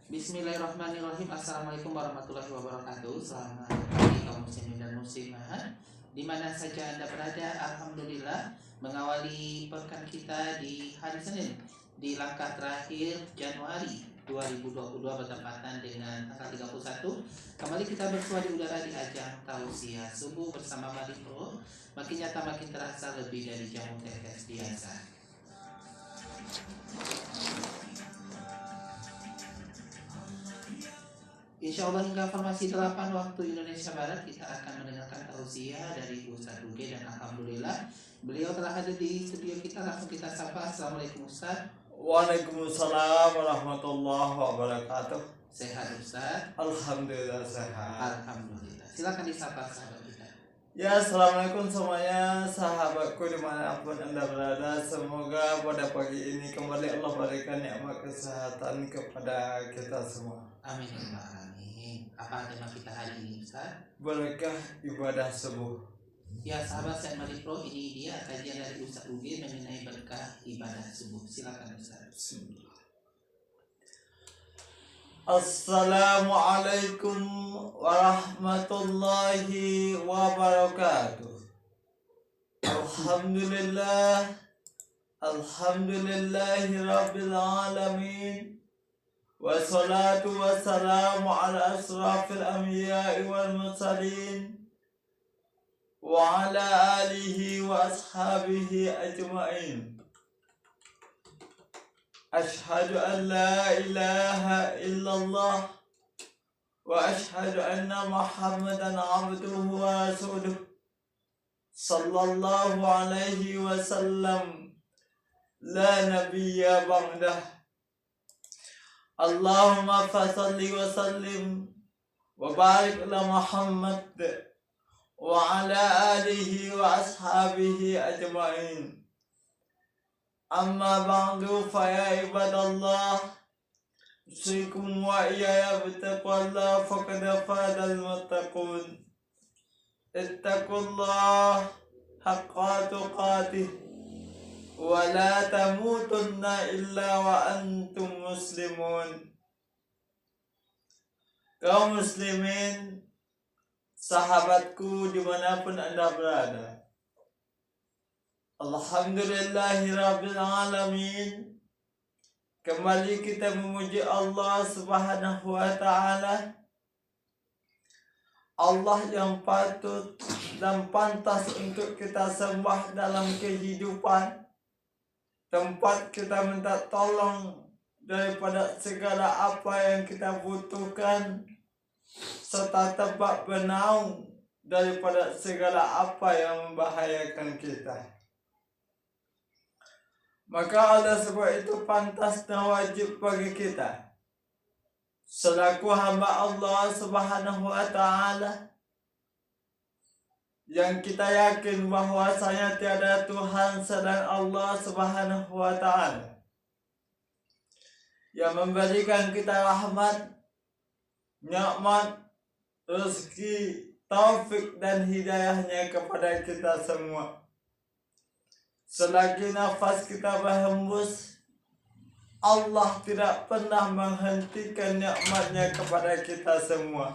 Bismillahirrahmanirrahim. Assalamualaikum warahmatullahi wabarakatuh. Selamat pagi kaum muslimin dan muslimat di mana saja Anda berada. Alhamdulillah mengawali pekan kita di hari Senin di langkah terakhir Januari 2022 bertepatan dengan tanggal 31. Kembali kita bersua di udara di ajang tausiah subuh bersama Mari Pro. Makin nyata makin terasa lebih dari jamu tetes biasa. Insya Allah hingga formasi 8 waktu Indonesia Barat kita akan mendengarkan tausiah dari Ustadz Uge, dan alhamdulillah beliau telah hadir di studio kita. Langsung kita sapa. Assalamualaikum Ustadz. Waalaikumsalam warahmatullahi wabarakatuh. Sehat Ustadz? Alhamdulillah sehat. Alhamdulillah. Silakan disapa sahabat kita. Ya, assalamualaikum semuanya, sahabatku dimanapun Anda berada. Semoga pada pagi ini kembali Allah berikan nikmat kesehatan kepada kita semua. Amin ya rabbal alamin. Apa tema kita hari ini Ustaz? Berkah ibadah subuh. Ya sahabat saya Mari Pro, ini dia kajian dari Ustadz Uge mengenai berkah ibadah subuh. Silakan Ustaz. Bismillah. Assalamualaikum warahmatullahi wabarakatuh. Alhamdulillah, alhamdulillahi rabbil alamin. Wassalatu wassalamu ala asrafil anbiya'i wal mursalin wa ala alihi wa ashabihi ajma'in. Ashhadu an la ilaha illallah wa ashhadu anna Muhammadan abduhu wa rasuluh sallallahu alaihi wasallam la nabiyya ba'dah. Allahumma fasalli wa sallim wa barik ala Muhammad wa ala alihi wa ashabihi ajma'in. Amma ba'du fa ya ibadallah, usikum wa iyaya bittaqwallah faqad fazal muttaqun. Ittaqullah haqqa tuqatih wa la tamutunna illa wa antum muslimun. Kaum muslimin, sahabatku dimanapun Anda berada, alhamdulillahi rabbil alamin. Kembali kita memuji Allah subhanahu wa ta'ala, Allah yang patut dan pantas untuk kita sembah dalam kehidupan, tempat kita minta tolong daripada segala apa yang kita butuhkan, serta tempat bernaung daripada segala apa yang membahayakan kita. Maka oleh sebab itu pantas dan wajib bagi kita selaku hamba Allah subhanahu wa ta'ala, yang kita yakin bahwasanya tiada Tuhan selain Allah subhanahu wa ta'ala, yang memberikan kita rahmat, nikmat, rezeki, taufik dan hidayahnya kepada kita semua. Selagi nafas kita berhembus, Allah tidak pernah menghentikan nikmatnya kepada kita semua.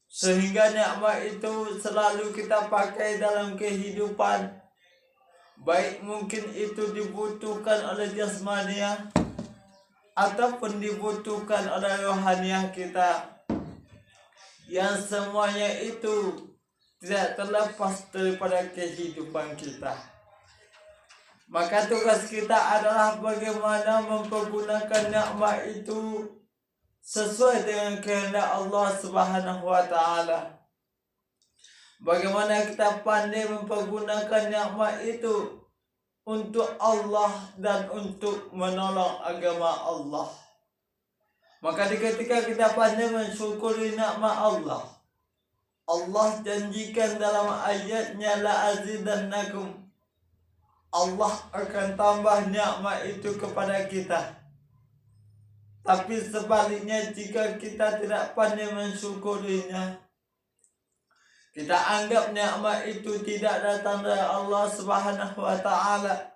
Sehingga nikmat itu selalu kita pakai dalam kehidupan, baik mungkin itu dibutuhkan oleh jasmaniah ataupun dibutuhkan oleh rohaniah kita, yang semuanya itu tidak terlepas daripada kehidupan kita. Maka tugas kita adalah bagaimana mempergunakan nikmat itu sesuai dengan kehendak Allah subhanahu wa ta'ala. Bagaimana kita pandai mempergunakan nikmat itu untuk Allah dan untuk menolong agama Allah. Maka ketika kita pandai mensyukuri nikmat Allah, Allah janjikan dalam ayatnya la azidannakum, Allah akan tambah nikmat itu kepada kita. Tapi sebaliknya, jika kita tidak pandai mensyukurinya, kita anggap nikmat itu tidak datang dari Allah subhanahu wa ta'ala,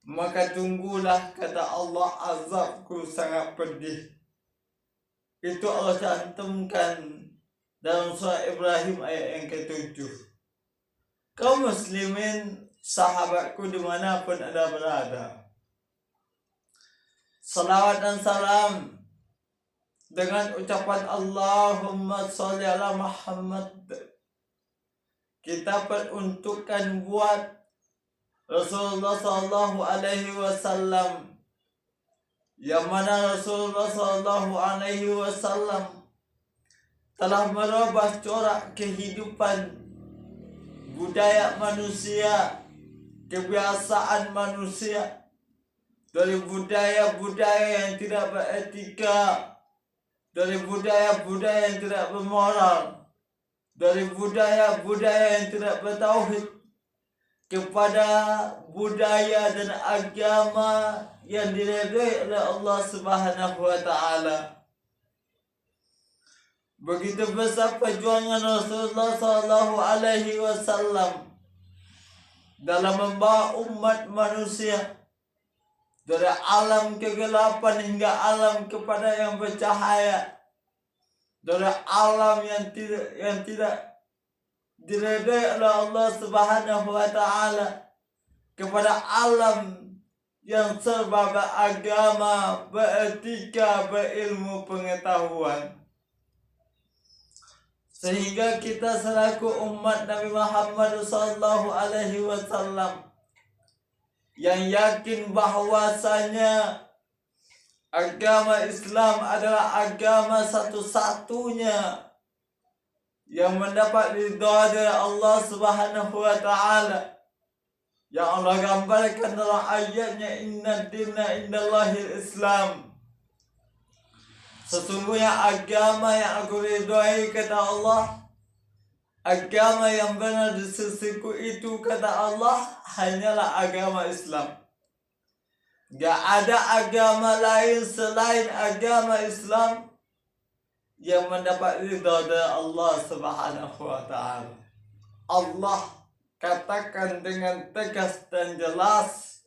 maka tunggulah, kata Allah, azabku sangat pedih. itu Allah cantumkan dalam surah Ibrahim ayat yang ke-7. Kaum muslimin, sahabatku dimanapun Anda berada, salawat dan salam dengan ucapan Allahumma sholli ala Muhammad kita peruntukkan buat Rasulullah Sallallahu Alaihi Wasallam, yang mana Rasulullah Sallallahu Alaihi Wasallam telah merubah corak kehidupan, budaya manusia, kebiasaan manusia, dari budaya-budaya yang tidak beretika, dari budaya-budaya yang tidak bermoral, dari budaya-budaya yang tidak bertauhid, kepada budaya dan agama yang diridhai oleh Allah Subhanahu wa taala. Begitu besar perjuangan Rasulullah sallallahu alaihi wasallam dalam membawa umat manusia dari alam kegelapan hingga alam kepada yang bercahaya, dari alam yang tidak diridhai oleh Allah Subhanahu wa taala kepada alam yang serba beragama, beretika, berilmu pengetahuan. Sehingga kita selaku umat Nabi Muhammad sallallahu alaihi wasallam yang yakin bahwasanya agama Islam adalah agama satu-satunya yang mendapat ridha dari Allah Subhanahu wa taala, yang Allah gambarkan dalam ayatnya, inna dina indallahil Islam. Sesungguhnya agama yang aku ridhai, kata Allah, agama yang benar di sisiku itu, kata Allah, hanyalah agama Islam. Gak ada agama lain selain agama Islam yang mendapat ridha dari Allah Subhanahu wa taala. Allah katakan dengan tegas dan jelas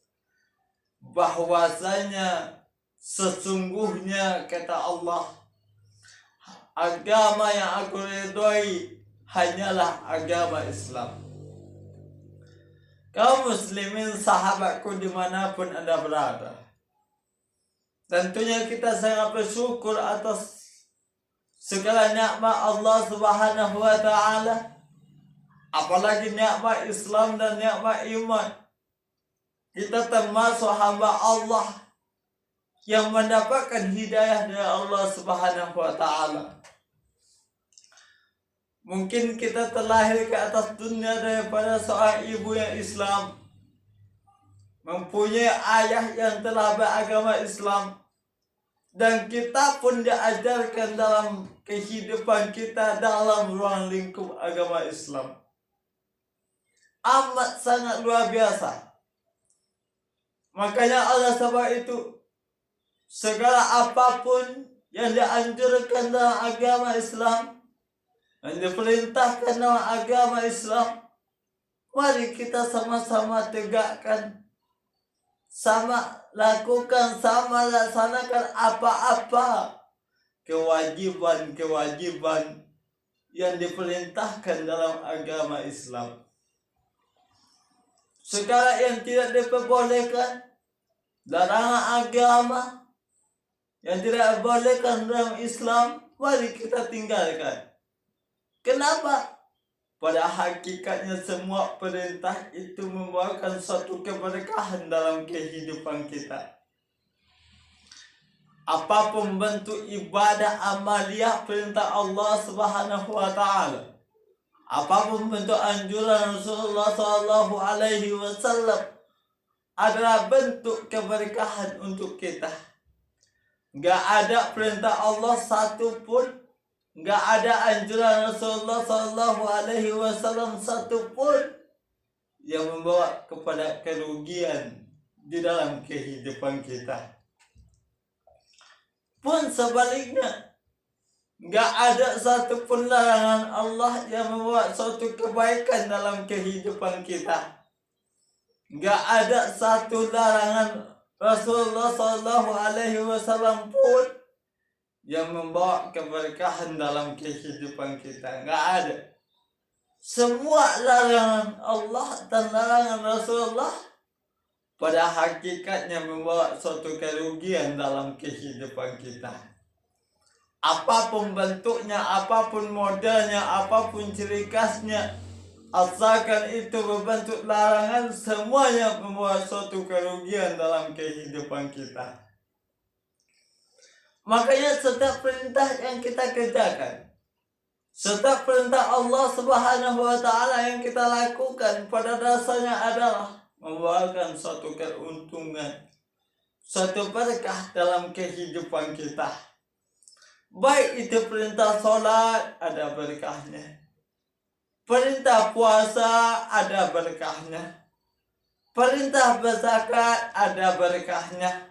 bahwasanya sesungguhnya, kata Allah, agama yang aku ridhoi hanyalah agama Islam. Kaum muslimin, sahabatku dimanapun Anda berada, tentunya kita sangat bersyukur atas segala nikmat Allah Subhanahu wa taala, apalagi nikmat Islam dan nikmat iman. Kita termasuk hamba Allah yang mendapatkan hidayah dari Allah Subhanahu wa taala. Mungkin kita terlahir ke atas dunia daripada seorang ibu yang Islam, mempunyai ayah yang telah beragama Islam, dan kita pun diajarkan dalam kehidupan kita dalam ruang lingkup agama Islam. Amat sangat luar biasa. Makanya oleh sebab itu, segala apapun yang dianjurkan dalam agama Islam, yang diperintahkan dalam agama Islam, mari kita sama-sama tegakkan, sama lakukan, sama laksanakan apa-apa kewajiban-kewajiban yang diperintahkan dalam agama Islam. Segala yang tidak diperbolehkan, larangan agama yang tidak diperbolehkan dalam Islam, mari kita tinggalkan. Kenapa? Pada hakikatnya semua perintah itu membawakan suatu keberkahan dalam kehidupan kita. Apapun bentuk ibadah amaliyah perintah Allah Subhanahu wa taala, apapun bentuk anjuran Rasulullah sallallahu alaihi wasallam, adalah bentuk keberkahan untuk kita. Gak ada perintah Allah satupun, gak ada anjuran Rasulullah sallallahu alaihi wasallam satupun yang membawa kepada kerugian di dalam kehidupan kita. Pun sebaliknya, gak ada satupun larangan Allah yang membawa suatu kebaikan dalam kehidupan kita. Gak ada satu larangan Rasulullah sallallahu alaihi wasallam pun yang membawa keberkahan dalam kehidupan kita. Nggak ada. Semua larangan Allah dan larangan Rasulullah pada hakikatnya membawa suatu kerugian dalam kehidupan kita. Apapun bentuknya, apapun modelnya, apapun ciri khasnya, asalkan itu berbentuk larangan, semuanya membawa suatu kerugian dalam kehidupan kita. Makanya setiap perintah yang kita kerjakan, setiap perintah Allah Subhanahu wa Ta'ala yang kita lakukan, pada dasarnya adalah membawakan suatu keuntungan, suatu berkah dalam kehidupan kita. Baik itu perintah sholat, ada berkahnya. Perintah puasa, ada berkahnya. Perintah berzakat, ada berkahnya.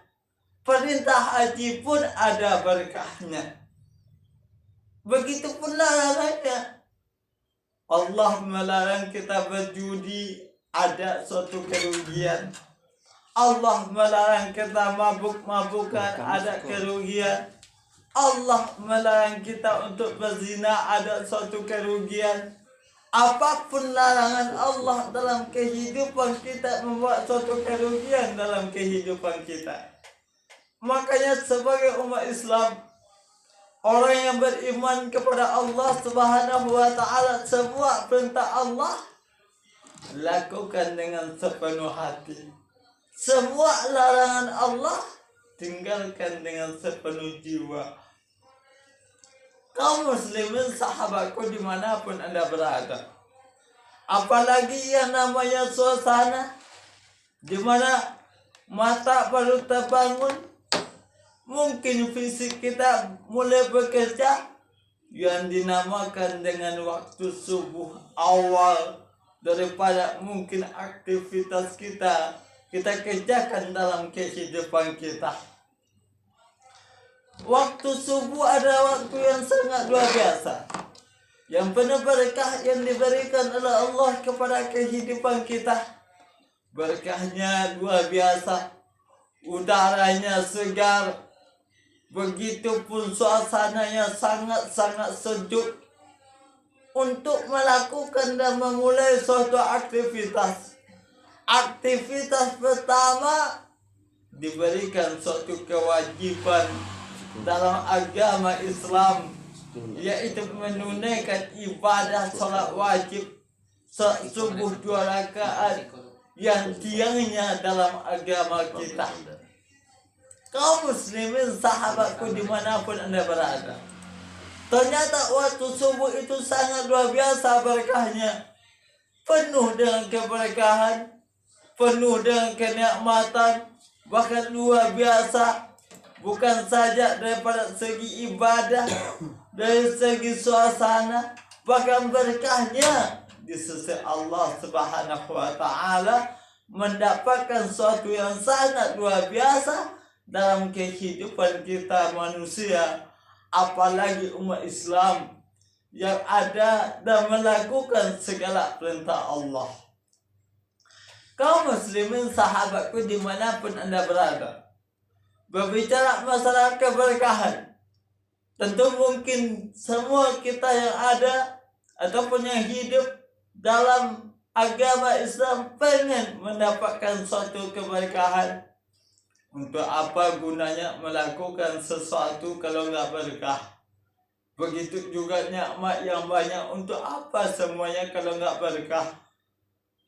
Perintah haji pun ada berkahnya. Begitupun larangannya. Allah melarang kita berjudi, ada suatu kerugian. Allah melarang kita mabuk-mabukan, ada kerugian. Allah melarang kita untuk berzina, ada suatu kerugian. Apapun larangan Allah dalam kehidupan kita membawa suatu kerugian dalam kehidupan kita. Makanya sebagai umat Islam, orang yang beriman kepada Allah Subhanahu wa Ta'ala, semua perintah Allah lakukan dengan sepenuh hati. Semua larangan Allah tinggalkan dengan sepenuh jiwa. Kaum muslimin sahabatku dimanapun Anda berada, apalagi yang namanya suasana di mana mata baru terbangun, mungkin fisik kita mulai bekerja, yang dinamakan dengan waktu subuh awal daripada mungkin aktivitas kita kerjakan dalam kehidupan kita. Waktu subuh ada waktu yang sangat luar biasa, yang penuh berkah yang diberikan oleh Allah kepada kehidupan kita. Berkahnya luar biasa, udaranya segar, begitupun suasananya sangat-sangat sejuk untuk melakukan dan memulai suatu aktivitas. Aktivitas pertama, diberikan suatu kewajiban dalam agama Islam, yaitu menunaikan ibadah salat wajib subuh 2 rakaat yang tiangnya dalam agama kita. Kaum muslimin sahabatku dimanapun Anda berada, ternyata waktu subuh itu sangat luar biasa berkahnya, penuh dengan keberkahan, penuh dengan kenikmatan, bahkan luar biasa. Bukan saja daripada segi ibadah, dari segi suasana, bahkan berkahnya di sisi Allah Subhanahu wa Ta'ala, mendapatkan sesuatu yang sangat luar biasa dalam kehidupan kita manusia, apalagi umat Islam yang ada dan melakukan segala perintah Allah. Kaum muslimin sahabatku dimanapun Anda berada, berbicara masalah keberkahan, tentu mungkin semua kita yang ada ataupun yang hidup dalam agama Islam pengen mendapatkan suatu keberkahan. Untuk apa gunanya melakukan sesuatu kalau nggak berkah? Begitu juga nikmat yang banyak, untuk apa semuanya kalau nggak berkah?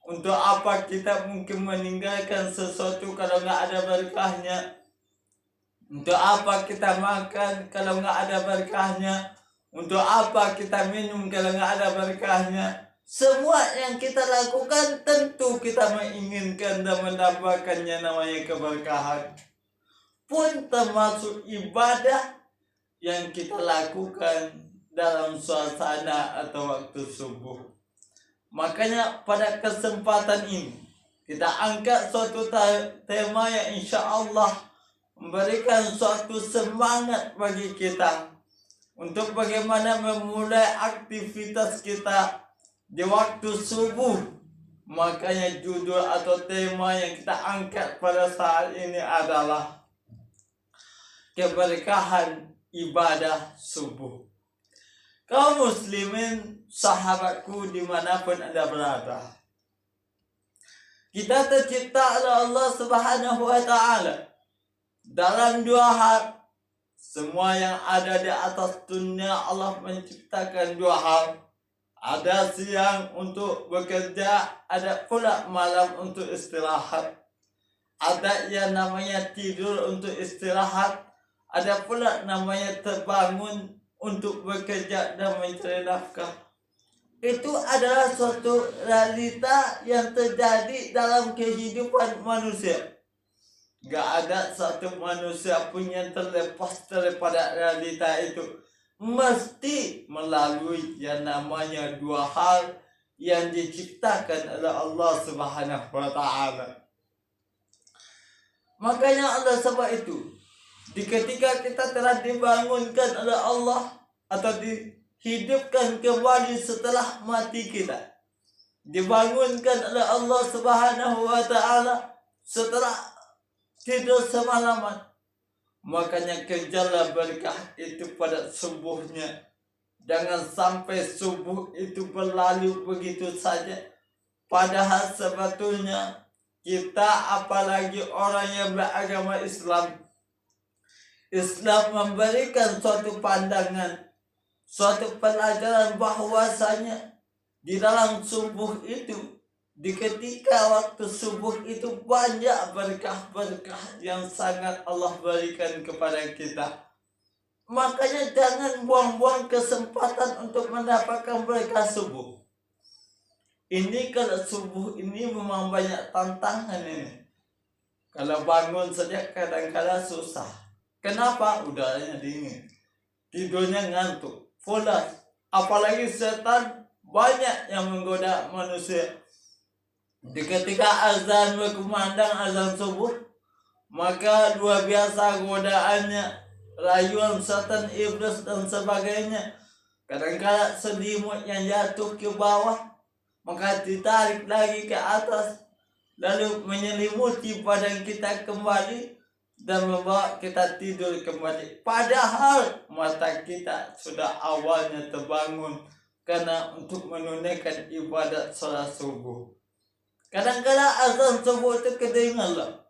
Untuk apa kita mungkin meninggalkan sesuatu kalau nggak ada berkahnya? Untuk apa kita makan kalau nggak ada berkahnya? Untuk apa kita minum kalau nggak ada berkahnya? Semua yang kita lakukan tentu kita menginginkan dan mendapatkannya namanya keberkahan. Pun termasuk ibadah yang kita lakukan dalam suasana atau waktu subuh. Makanya pada kesempatan ini kita angkat suatu tema yang insya Allah memberikan suatu semangat bagi kita untuk bagaimana memulai aktivitas kita di waktu subuh. Makanya judul atau tema yang kita angkat pada saat ini adalah keberkahan ibadah subuh. Kaum muslimin, sahabatku dimanapun Anda berada, kita tercipta oleh Allah Subhanahu wa Ta'ala dalam dua hal. Semua yang ada di atas dunia Allah menciptakan dua hal. Ada siang untuk bekerja, ada pula malam untuk istirahat. Ada yang namanya tidur untuk istirahat, ada pula namanya terbangun untuk bekerja dan mencari nafkah. Itu adalah suatu realita yang terjadi dalam kehidupan manusia. Gak ada satu manusia pun yang terlepas daripada realita itu. Mesti melalui yang namanya dua hal yang diciptakan oleh Allah Subhanahu wa Ta'ala. Makanya oleh sebab itu, ketika kita telah dibangunkan oleh Allah atau dihidupkan kembali setelah mati kita, dibangunkan oleh Allah Subhanahu wa Ta'ala setelah tidur semalaman, makanya kejarlah berkah itu pada subuhnya. Jangan sampai subuh itu berlalu begitu saja. Padahal sebetulnya kita, apalagi orang yang beragama Islam, Islam memberikan suatu pandangan, suatu pelajaran bahwasanya di dalam subuh itu, di ketika waktu subuh itu banyak berkah-berkah yang sangat Allah berikan kepada kita. Makanya jangan buang-buang kesempatan untuk mendapatkan berkah subuh. Ini kalau subuh ini memang banyak tantangan ini. Kalau bangun saja kadang-kadang susah. Kenapa? Udaranya dingin, tidurnya ngantuk, pulas. Apalagi setan banyak yang menggoda manusia. Di ketika azan berkumandang, azan subuh, maka luar biasa godaannya, rayuan setan, iblis dan sebagainya. Kadang-kadang selimut yang jatuh ke bawah, maka ditarik lagi ke atas, lalu menyelimuti badan kita kembali dan membawa kita tidur kembali. Padahal mata kita sudah awalnya terbangun karena untuk menunaikan ibadat salat subuh. Kadang-kadang azan subuh itu kedengaran.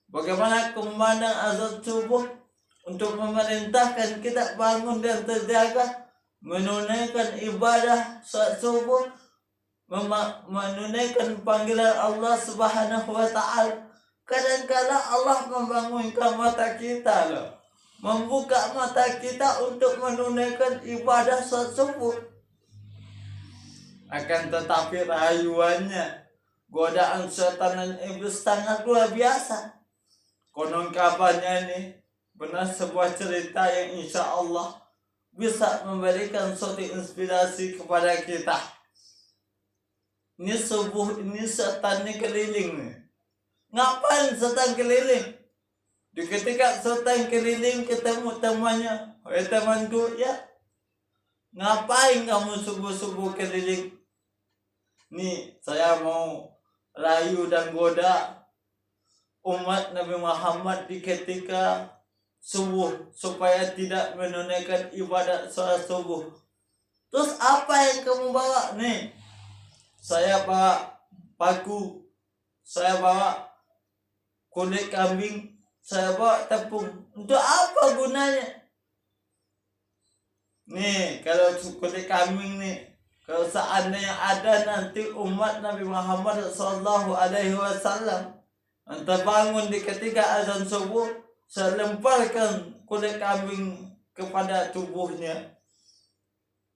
Bagaimana kumandang azan subuh untuk memerintahkan kita bangun dan terjaga, menunaikan ibadah salat subuh, menunaikan panggilan Allah Subhanahu wa Ta'ala. Kadang-kadang Allah membangunkan mata kita loh, membuka mata kita untuk menunaikan ibadah salat subuh. Akan tetapi rayuannya, godaan setan dan iblis sangat luar biasa. Konon kabarnya ini benar sebuah cerita yang insya Allah bisa memberikan suatu inspirasi kepada kita. Ini subuh ini setan ini keliling nih. Ngapain setan keliling? Di ketika setan keliling ketemu temannya, temanku ya, ngapain kamu subuh-subuh keliling? Nih saya mau rayu dan goda umat Nabi Muhammad di ketika subuh supaya tidak menunaikan ibadat salat subuh. Terus apa yang kamu bawa? Nih, saya bawa paku, saya bawa kulit kambing, saya bawa tepung. Untuk apa gunanya? Nih, kalau kulit kambing nih, kalau seandainya ada nanti umat Nabi Muhammad SAW terbangun di ketika azan subuh, saya lemparkan kulit kambing kepada tubuhnya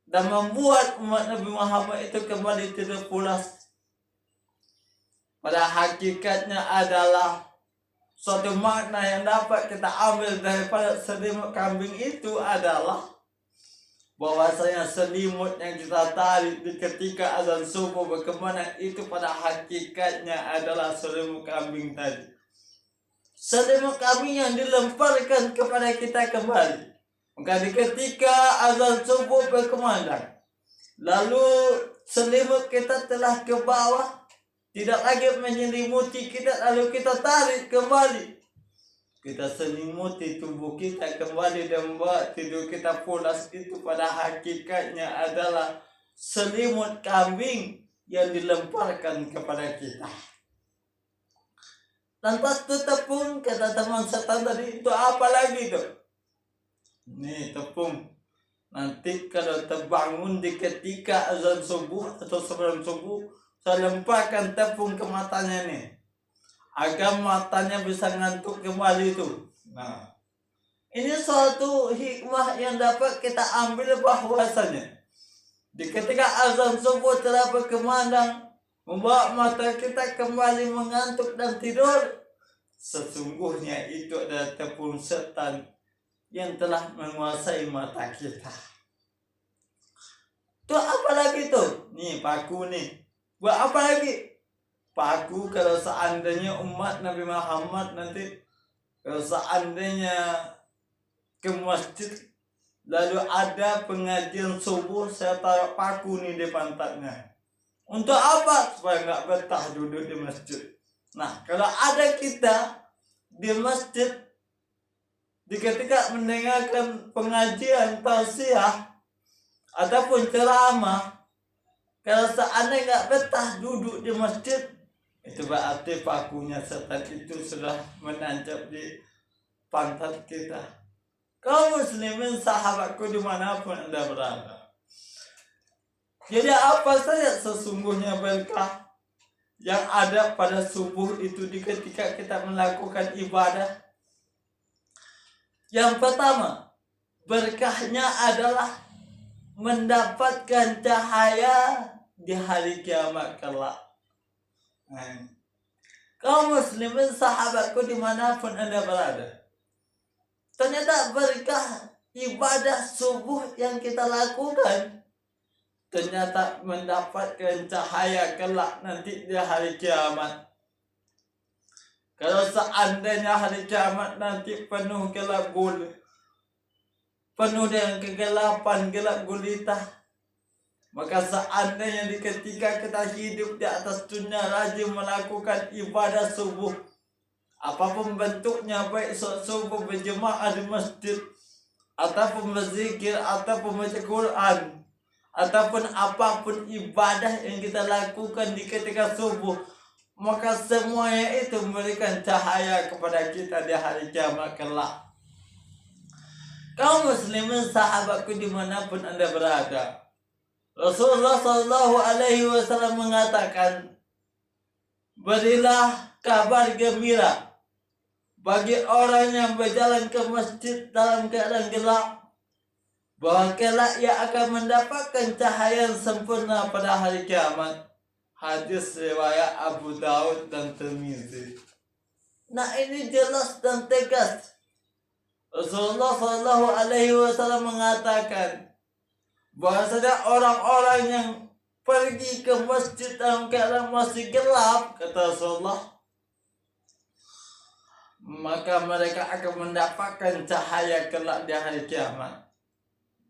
dan membuat umat Nabi Muhammad itu kembali tidur pulas. Pada hakikatnya adalah suatu makna yang dapat kita ambil daripada selimut kambing itu adalah bahwasanya selimut yang kita tarik di ketika azan subuh bagaimana itu pada hakikatnya adalah selimut kambing tadi. Selimut kambing yang dilemparkan kepada kita kembali. Maka di ketika azan subuh berkumandang, lalu selimut kita telah ke bawah, tidak lagi menyelimuti kita, lalu kita tarik kembali. kita selimuti tubuh kita kembali dan membawa tidur kita pulas, itu pada hakikatnya adalah selimut kambing yang dilemparkan kepada kita. Lantas itu tepung, kata teman setan tadi, itu apa lagi tuh? Nih tepung. Nanti kalau terbangun di ketika azan subuh atau sebelum subuh, saya lemparkan tepung ke matanya nih, agar matanya bisa ngantuk kembali itu. Nah, ini suatu hikmah yang dapat kita ambil bahwasanya di ketika azan subuh telah berkumandang, membawa mata kita kembali mengantuk dan tidur, sesungguhnya itu adalah tepung setan yang telah menguasai mata kita. Tuh apa lagi tuh? Nih paku nih. Buat apa lagi? Paku kalau seandainya umat Nabi Muhammad nanti, kalau seandainya ke masjid lalu ada pengajian subuh, saya taruh paku nih di pantatnya. Untuk apa? Supaya nggak betah duduk di masjid. Nah, kalau ada kita di masjid, di ketika mendengarkan pengajian tausiah ataupun ceramah, kalau seandainya nggak betah duduk di masjid, itu berarti pakunya setan itu sudah menancap di pantat kita. Kaum muslimin sahabatku dimanapun Anda berada, jadi apa saja sesungguhnya berkah yang ada pada subuh itu di ketika kita melakukan ibadah. Yang pertama, berkahnya adalah mendapatkan cahaya di hari kiamat kelak. Kaum muslimin sahabatku dimanapun Anda berada, ternyata berkah ibadah subuh yang kita lakukan ternyata mendapatkan cahaya kelak nanti di hari kiamat. Kalau seandainya hari kiamat nanti penuh gelap gulita, penuh dengan kegelapan, gelap gulita, maka seandainya di ketika kita hidup di atas dunia rajin melakukan ibadah subuh, apapun bentuknya, baik subuh berjemaah di masjid, ataupun berzikir, ataupun baca Quran, ataupun apapun ibadah yang kita lakukan di ketika subuh, maka semuanya itu memberikan cahaya kepada kita di hari kiamat kelak. Kaum muslimin sahabatku dimanapun Anda berada, Rasulullah SAW mengatakan, berilah kabar gembira bagi orang yang berjalan ke masjid dalam keadaan gelap, bahwa kelak ia akan mendapatkan cahaya yang sempurna pada hari kiamat. Hadis riwayat Abu Daud dan Tirmizi. Nah, ini jelas dan tegas. Rasulullah SAW mengatakan bahwasanya orang-orang yang pergi ke masjid dalam keadaan masih gelap, kata Rasulullah, maka mereka akan mendapatkan cahaya kelak di hari kiamat.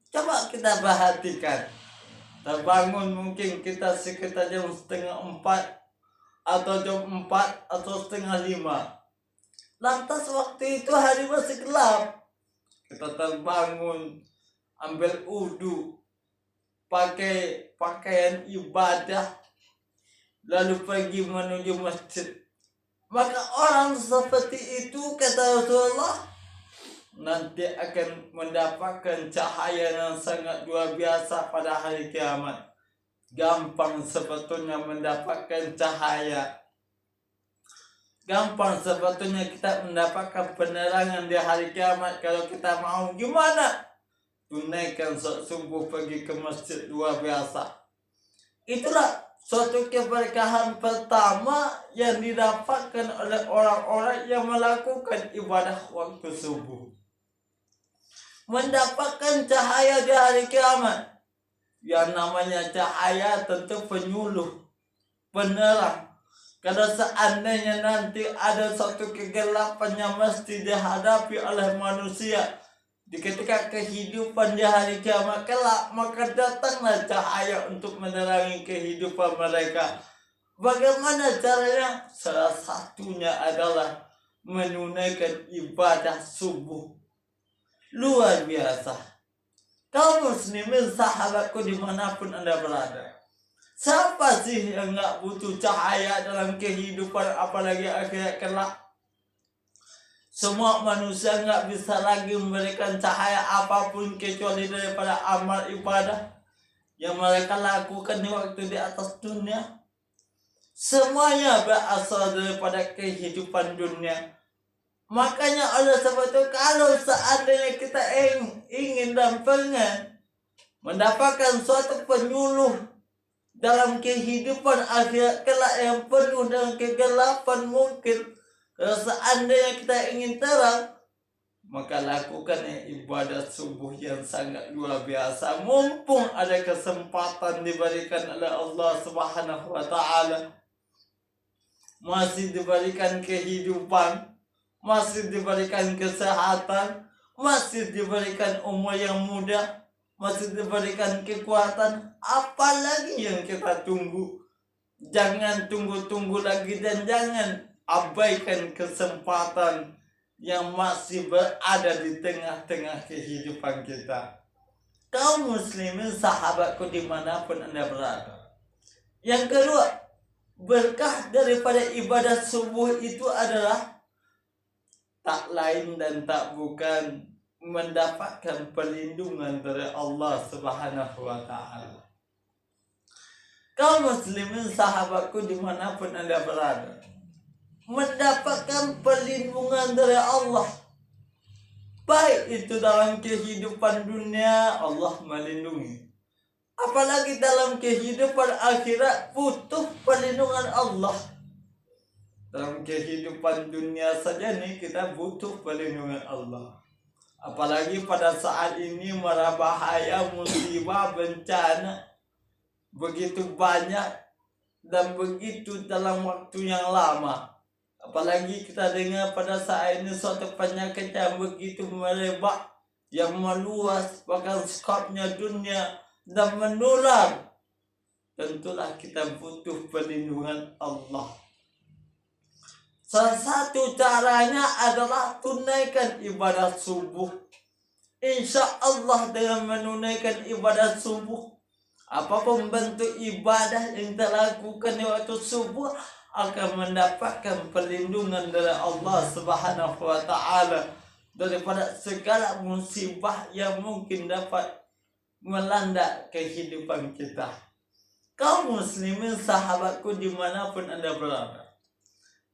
Coba kita perhatikan, terbangun mungkin kita sekitar jam 3:30 atau jam 4 atau 4:30. Lantas waktu itu hari masih gelap, kita terbangun, ambil wudu, pakai pakaian ibadah, lalu pergi menuju masjid. Maka orang seperti itu, kata Rasulullah, nanti akan mendapatkan cahaya yang sangat luar biasa pada hari kiamat. Gampang sebetulnya mendapatkan cahaya. Gampang sebetulnya kita mendapatkan penerangan di hari kiamat kalau kita mau. Gimana? Tunaikan subuh pergi ke masjid, luar biasa. Itulah suatu keberkahan pertama yang didapatkan oleh orang-orang yang melakukan ibadah waktu subuh. Mendapatkan cahaya di hari kiamat. Yang namanya cahaya tentu penyuluh, penerang. Kalau seandainya nanti ada suatu kegelapan yang mesti dihadapi oleh manusia di ketika kehidupan di hari kiamat kelak, maka datanglah cahaya untuk menerangi kehidupan mereka. Bagaimana caranya? Salah satunya adalah menunaikan ibadah subuh. Luar biasa. Kaum muslimin sahabatku dimanapun Anda berada. Siapa sih yang gak butuh cahaya dalam kehidupan apalagi akhirat kelak? Semua manusia gak bisa lagi memberikan cahaya apapun kecuali daripada amal ibadah yang mereka lakukan di waktu di atas dunia. Semuanya berasal daripada kehidupan dunia. Makanya oleh sebab itu kalau seandainya kita ingin dan pengen mendapatkan suatu penyuluh dalam kehidupan akhirat kelak yang penuh dengan kegelapan mungkin, kalau seandainya kita ingin terang, maka lakukan ibadah subuh yang sangat luar biasa. Mumpung ada kesempatan diberikan oleh Allah Subhanahu wa Ta'ala, masih diberikan kehidupan, masih diberikan kesehatan, masih diberikan umur yang muda, masih diberikan kekuatan. Apalagi yang kita tunggu? Jangan tunggu-tunggu lagi dan jangan abaikan kesempatan yang masih berada di tengah-tengah kehidupan kita. Kaum muslimin sahabatku dimanapun Anda berada. Yang kedua, berkah daripada ibadah subuh itu adalah tak lain dan tak bukan mendapatkan perlindungan dari Allah Subhanahu wa Ta'ala. Kaum muslimin sahabatku dimanapun Anda berada, mendapatkan perlindungan dari Allah. Baik itu dalam kehidupan dunia, Allah melindungi. Apalagi dalam kehidupan akhirat butuh perlindungan Allah. Dalam kehidupan dunia saja nih kita butuh perlindungan Allah. Apalagi pada saat ini mara bahaya, musibah, bencana begitu banyak dan begitu dalam waktu yang lama. Apalagi kita dengar pada saat ini suatu penyakit yang begitu merebak, yang meluas, bahkan skopnya dunia dan menular. Tentulah kita butuh perlindungan Allah. Salah satu caranya adalah tunaikan ibadah subuh. Insya Allah dengan menunaikan ibadah subuh, apapun bentuk ibadah yang kita lakukan di waktu subuh akan mendapatkan perlindungan dari Allah Subhanahu wa Ta'ala daripada segala musibah yang mungkin dapat melanda kehidupan kita. Kaum muslimin sahabatku dimanapun Anda berada,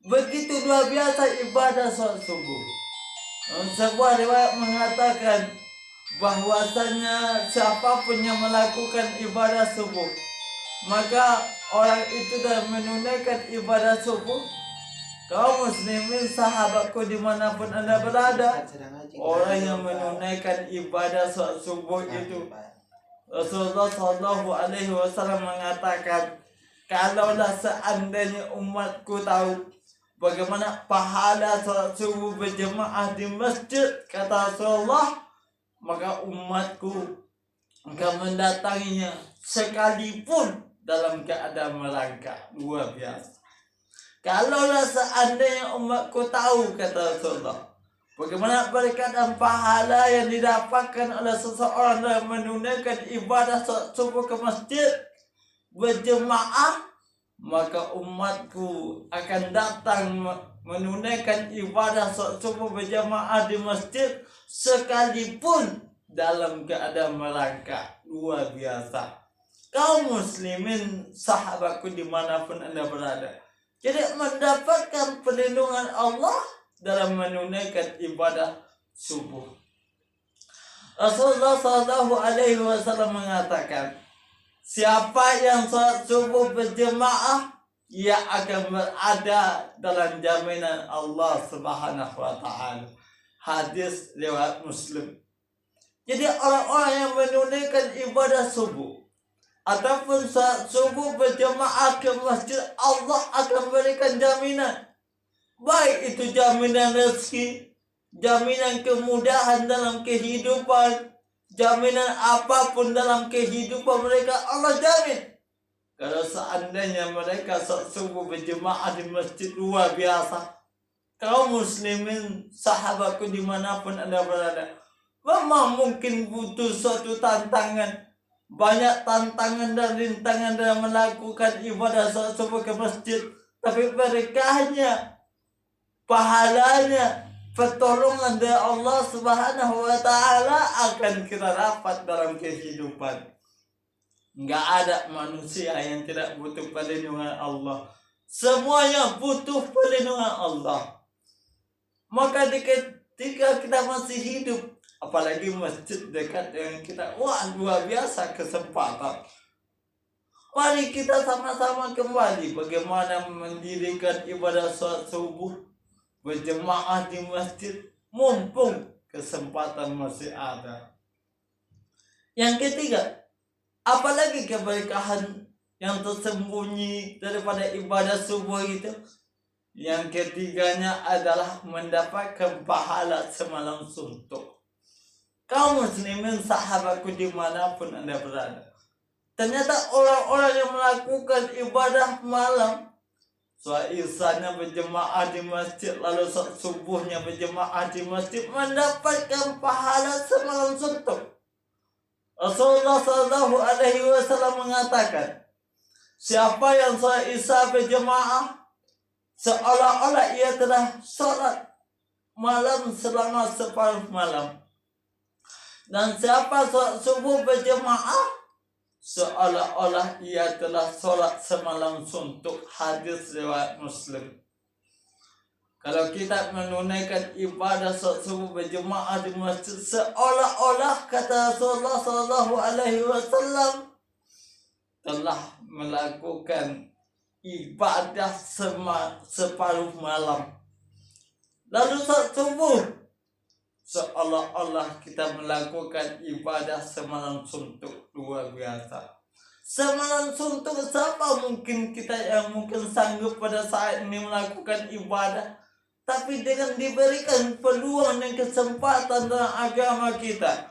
begitu luar biasa ibadah sholat subuh. Sebuah riwayat mengatakan bahwasanya siapapun yang melakukan ibadah subuh, maka orang itu dah menunaikan ibadah subuh. Kaum muslimin sahabatku dimanapun Anda berada, orang yang menunaikan ibadah sholat subuh itu, Rasulullah SAW mengatakan, kalaulah seandainya umatku tahu bagaimana pahala sholat subuh berjemaah di masjid, kata Rasulullah, maka umatku akan mendatanginya sekalipun dalam keadaan melangkah. Luar biasa. Kalaulah seandainya umatku tahu, kata Rasulullah, bagaimana berkat dan pahala yang didapatkan oleh seseorang yang menunaikan ibadah subuh ke masjid berjemaah, maka umatku akan datang menunaikan ibadah subuh berjemaah di masjid sekalipun dalam keadaan melangkah. Luar biasa. Kaum muslimin sahabatku dimanapun Anda berada, jadi mendapatkan perlindungan Allah dalam menunaikan ibadah subuh. Rasulullah SAW mengatakan, siapa yang sholat subuh berjemaah, ia akan berada dalam jaminan Allah Subhanahu wa Ta'ala. Hadis riwayat Muslim. Jadi orang-orang yang menunaikan ibadah subuh ataupun sholat subuh berjemaah ke masjid, Allah akan berikan jaminan. Baik itu jaminan rezeki, jaminan kemudahan dalam kehidupan, jaminan apapun dalam kehidupan mereka, Allah jamin. Kalau seandainya mereka sholat subuh berjemaah di masjid, luar biasa. kaum muslimin, sahabatku dimanapun Anda berada, memang mungkin butuh suatu tantangan, banyak tantangan dan rintangan dalam melakukan ibadah salat subuh ke masjid, tapi berkahnya, pahalanya, pertolongan dari Allah Subhanahu wa Ta'ala akan kita dapat dalam kehidupan. Nggak ada manusia yang tidak butuh perlindungan Allah. Semuanya butuh perlindungan Allah. Maka ketika kita masih hidup, apalagi masjid dekat dengan kita, wah luar biasa kesempatan. Mari kita sama-sama kembali bagaimana mendirikan ibadah sholat subuh berjemaah di masjid, mumpung kesempatan masih ada. Yang ketiga, apalagi keberkahan yang tersembunyi daripada ibadah subuh itu. Yang ketiganya adalah mendapatkan pahala semalam suntuk. Kaum muslimin, sahabatku dimanapun Anda berada, ternyata orang-orang yang melakukan ibadah malam, sholat isyanya berjemaah di masjid, lalu sholat subuhnya berjemaah di masjid, mendapatkan pahala semalam suntuk. Rasulullah SAW mengatakan, siapa yang sholat isya berjemaah, seolah-olah ia telah sholat malam selama separuh malam. Dan siapa sholat subuh berjemaah, seolah-olah ia telah sholat semalam suntuk. Hadis riwayat Muslim. Kalau kita menunaikan ibadah sholat subuh berjemaah di masjid, seolah-olah, kata Rasulullah SAW, telah melakukan ibadah separuh malam. Lalu saat subuh, seolah-olah kita melakukan ibadah semalam suntuk. Luar biasa. Semalam suntuk, siapa mungkin kita yang mungkin sanggup pada saat ini melakukan ibadah, tapi dengan diberikan peluang dan kesempatan dalam agama kita,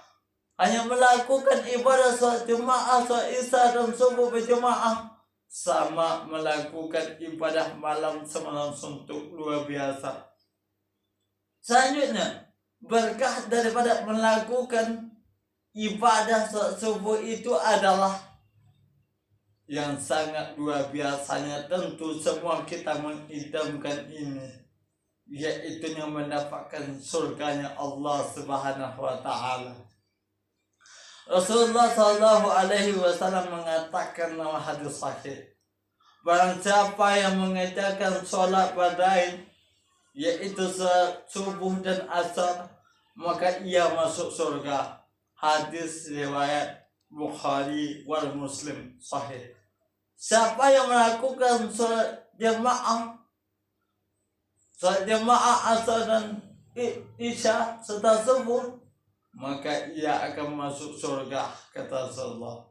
hanya melakukan ibadah sholat jemaah, sholat isya dan subuh berjemaah, sama melakukan ibadah malam semalam suntuk. Luar biasa. Selanjutnya, berkah daripada melakukan ibadah sholat subuh itu adalah yang sangat luar biasanya. Tentu semua kita mengidamkan ini, yaitu yang mendapatkan surganya Allah Subhanahu wa Ta'ala. Rasulullah SAW mengatakan dalam hadis sahih, barang siapa yang mengerjakan sholat badain, yaitu sholat subuh dan asar, maka ia masuk surga. Hadis riwayat Bukhari wal Muslim sahih. Siapa yang melakukan sholat jemaah asar dan isya serta subuh, maka ia akan masuk surga, kata Rasulullah.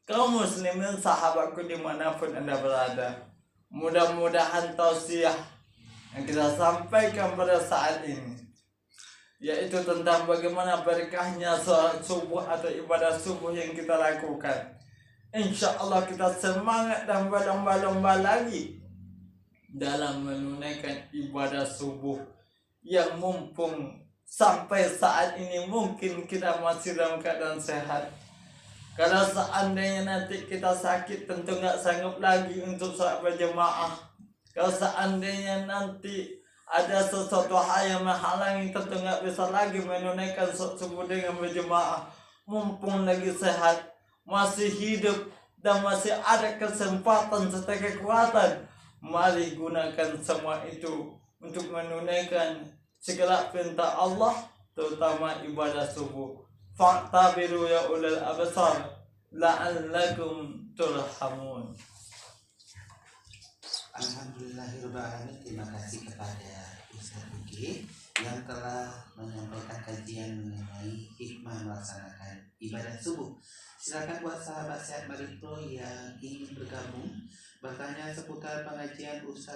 Kaum muslimin, sahabatku dimanapun Anda berada, mudah-mudahan tausiah yang kita sampaikan pada saat ini, yaitu tentang bagaimana berkahnya sholat subuh atau ibadah subuh yang kita lakukan. Insya Allah kita semangat dan berlomba-lomba lagi dalam menunaikan ibadah subuh yang mumpung sampai saat ini mungkin kita masih dalam keadaan sehat. Kalau seandainya nanti kita sakit, tentu nggak sanggup lagi untuk sholat berjemaah. Kalau seandainya nanti ada sesuatu hal yang menghalangi, tentu nggak bisa lagi menunaikan sholat subuh dengan berjemaah. Mumpung lagi sehat, masih hidup, dan masih ada kesempatan serta kekuatan, mari gunakan semua itu untuk menunaikan segala perintah Allah, terutama ibadah subuh. Fa'tabiru ya ulil absar la'allakum turhamun. Alhamdulillahirrahmanirrahim. Terima kasih kepada Ustaz Uki yang telah menyampaikan kajian mengenai hikmah melaksanakan ibadah subuh. Silakan buat sahabat Sehat Maripro yang ingin bergabung bertanya seputar pengajian Ustaz